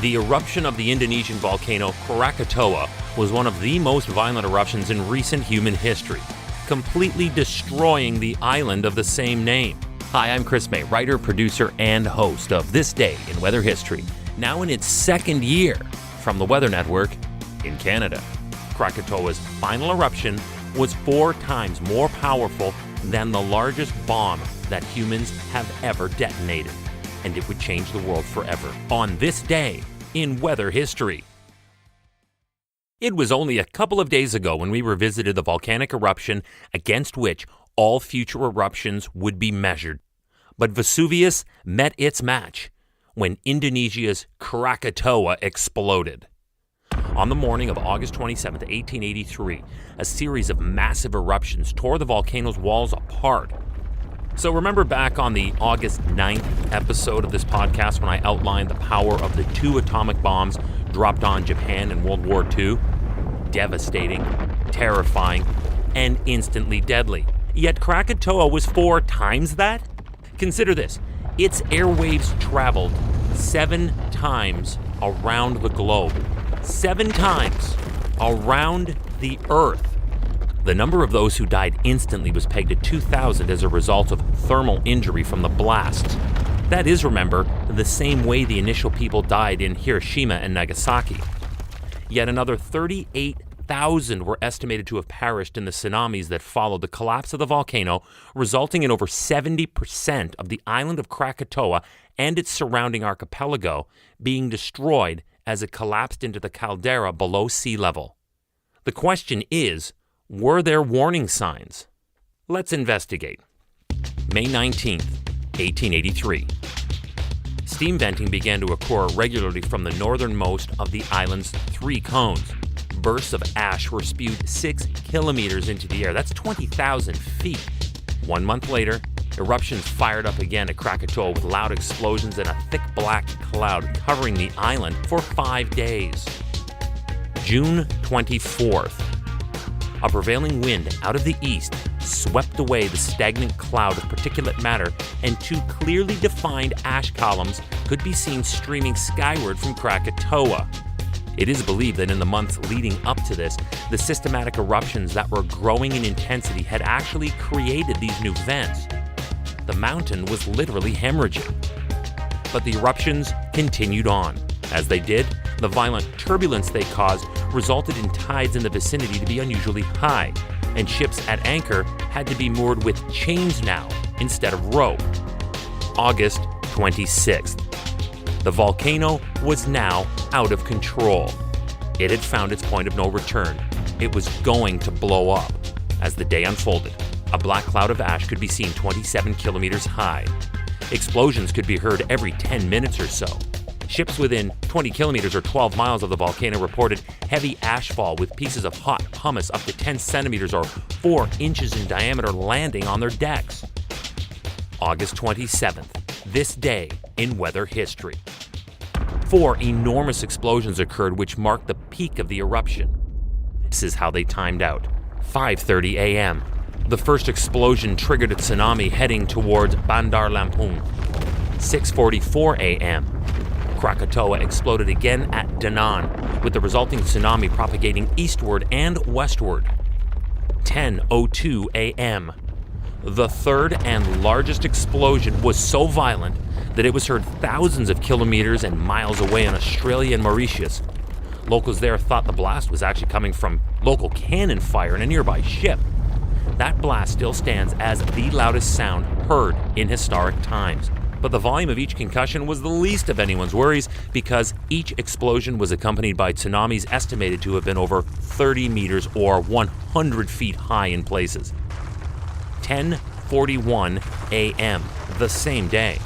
The eruption of the Indonesian volcano Krakatoa was one of the most violent eruptions in recent human history, completely destroying the island of the same name. Hi, I'm Chris May, writer, producer, and host of This Day in Weather History, now in its second year from the Weather Network in Canada. Krakatoa's final eruption was 4 times more powerful than the largest bomb that humans have ever detonated, and it would change the world forever. On this day in weather history. It was only a couple of days ago when we revisited the volcanic eruption against which all future eruptions would be measured. But Vesuvius met its match when Indonesia's Krakatoa exploded. On the morning of August 27, 1883, a series of massive eruptions tore the volcano's walls apart. So remember back on the August 9th episode of this podcast when I outlined the power of the 2 atomic bombs dropped on Japan in World War II? Devastating, terrifying, and instantly deadly. Yet Krakatoa was 4 times that? Consider this, its airwaves traveled 7 times around the globe. 7 times around the Earth. The number of those who died instantly was pegged at 2,000 as a result of thermal injury from the blast. That is, remember, the same way the initial people died in Hiroshima and Nagasaki. Yet another 38,000 were estimated to have perished in the tsunamis that followed the collapse of the volcano, resulting in over 70% of the island of Krakatoa and its surrounding archipelago being destroyed as it collapsed into the caldera below sea level. The question is, were there warning signs? Let's investigate. May 19th, 1883. Steam venting began to occur regularly from the northernmost of the island's 3 cones. Bursts of ash were spewed 6 kilometers into the air. That's 20,000 feet. 1 month later, eruptions fired up again at Krakatoa with loud explosions and a thick black cloud covering the island for 5 days. June 24th. A prevailing wind out of the east swept away the stagnant cloud of particulate matter, and 2 clearly defined ash columns could be seen streaming skyward from Krakatoa. It is believed that in the months leading up to this, the systematic eruptions that were growing in intensity had actually created these new vents. The mountain was literally hemorrhaging. But the eruptions continued on. As they did, the violent turbulence they caused resulted in tides in the vicinity to be unusually high, and ships at anchor had to be moored with chains now instead of rope. August 26th. The volcano was now out of control. It had found its point of no return. It was going to blow up. As the day unfolded, a black cloud of ash could be seen 27 kilometers high. Explosions could be heard every 10 minutes or so. Ships within 20 kilometers or 12 miles of the volcano reported heavy ashfall with pieces of hot pumice up to 10 centimeters or 4 inches in diameter landing on their decks. August 27th, this day in weather history. 4 enormous explosions occurred which marked the peak of the eruption. This is how they timed out. 5:30 a.m. The first explosion triggered a tsunami heading towards Bandar Lampung. 6:44 a.m. Krakatoa exploded again at Da Nang, with the resulting tsunami propagating eastward and westward. 10:02 a.m. The third and largest explosion was so violent that it was heard thousands of kilometers and miles away in Australia and Mauritius. Locals there thought the blast was actually coming from local cannon fire in a nearby ship. That blast still stands as the loudest sound heard in historic times. But the volume of each concussion was the least of anyone's worries because each explosion was accompanied by tsunamis estimated to have been over 30 meters or 100 feet high in places. 10:41 a.m. the same day.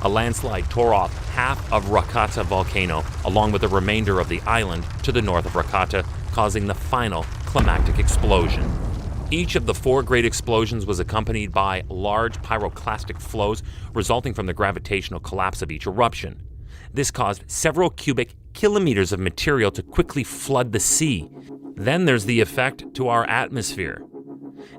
A landslide tore off half of Krakatoa volcano along with the remainder of the island to the north of Krakatoa, causing the final climactic explosion. Each of the 4 great explosions was accompanied by large pyroclastic flows resulting from the gravitational collapse of each eruption. This caused several cubic kilometers of material to quickly flood the sea. Then there's the effect to our atmosphere.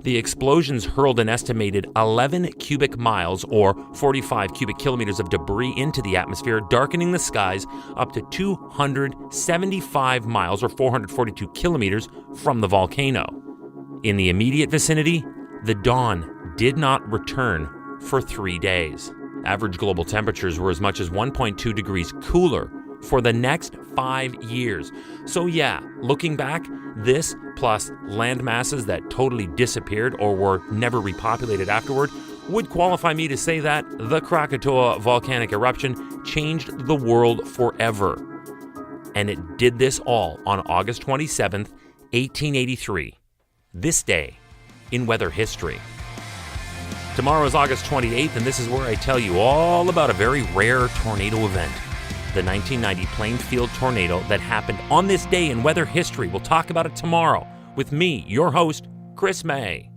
The explosions hurled an estimated 11 cubic miles or 45 cubic kilometers of debris into the atmosphere, darkening the skies up to 275 miles or 442 kilometers from the volcano. In the immediate vicinity, the dawn did not return for 3 days. Average global temperatures were as much as 1.2 degrees cooler for the next 5 years. So yeah, looking back, this plus land masses that totally disappeared or were never repopulated afterward would qualify me to say that the Krakatoa volcanic eruption changed the world forever. And it did this all on August 27th, 1883. This day in weather history. Tomorrow is August 28th, and this is where I tell you all about a very rare tornado event. The 1990 Plainfield tornado that happened on this day in weather history. We'll talk about it tomorrow with me, your host, Chris May.